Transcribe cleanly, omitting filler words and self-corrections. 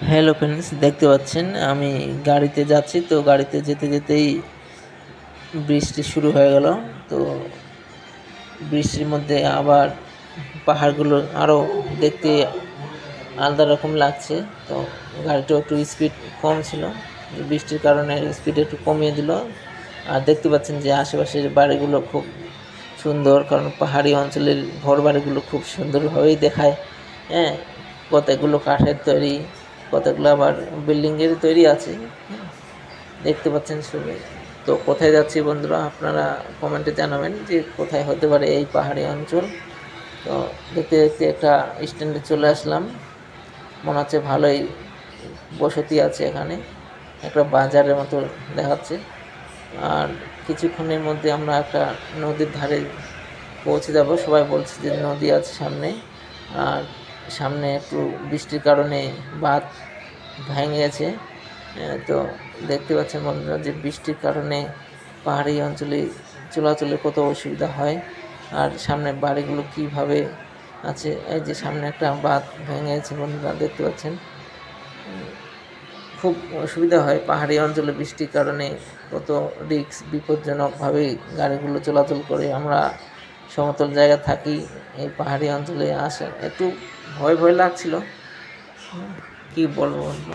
Hello friends, দেখতে পাচ্ছেন আমি গাড়িতে যাচ্ছি। তো গাড়িতে যেতে যেতেই বৃষ্টি শুরু হয়ে গেল। তো বৃষ্টির মধ্যে আবার পাহাড়গুলো আরও দেখতে আলাদা রকম লাগছে। তো গাড়িটাও একটু স্পিড কম ছিল, বৃষ্টির কারণে স্পিড একটু কমিয়ে দিল। আর দেখতে পাচ্ছেন যে আশেপাশের বাড়িগুলো খুব সুন্দর, কারণ পাহাড়ি অঞ্চলের ঘর বাড়িগুলো খুব সুন্দরভাবেই দেখায়। হ্যাঁ, কতগুলো কাঠের তৈরি, কতগুলো আবার বিল্ডিংয়ের তৈরি আছে। দেখতে পাচ্ছেন সবাই। তো কোথায় যাচ্ছি বন্ধুরা, আপনারা কমেন্টে জানাবেন যে কোথায় হতে পারে এই পাহাড়ি অঞ্চল। তো দেখতে দেখতে একটা স্ট্যান্ডে চলে আসলাম। মনে হচ্ছে ভালোই বসতি আছে এখানে, একটা বাজারের মতো দেখাচ্ছে। আর কিছুক্ষণের মধ্যে আমরা একটা নদীর ধারে পৌঁছে যাব। সবাই বলছে যে নদী আছে সামনে, আর সামনে একটু বৃষ্টির কারণে বাঁধ ভেঙে গেছে। তো দেখতে পাচ্ছেন বন্ধুরা যে বৃষ্টির কারণে পাহাড়ি অঞ্চলে চলাচলে কত অসুবিধা হয়। আর সামনে বাড়িগুলো কীভাবে আছে, এই যে সামনে একটা বাঁধ ভেঙে গেছে বন্ধুরা, দেখতে পাচ্ছেন। খুব অসুবিধা হয় পাহাড়ি অঞ্চলে বৃষ্টির কারণে, কত রিস্ক, বিপজ্জনকভাবেই গাড়িগুলো চলাচল করে। আমরা সমতল জায়গা থাকি, এই পাহাড়ি অঞ্চলে আসা একটু ভয় ভয় লাগছিল। কী বলবো বন্ধু।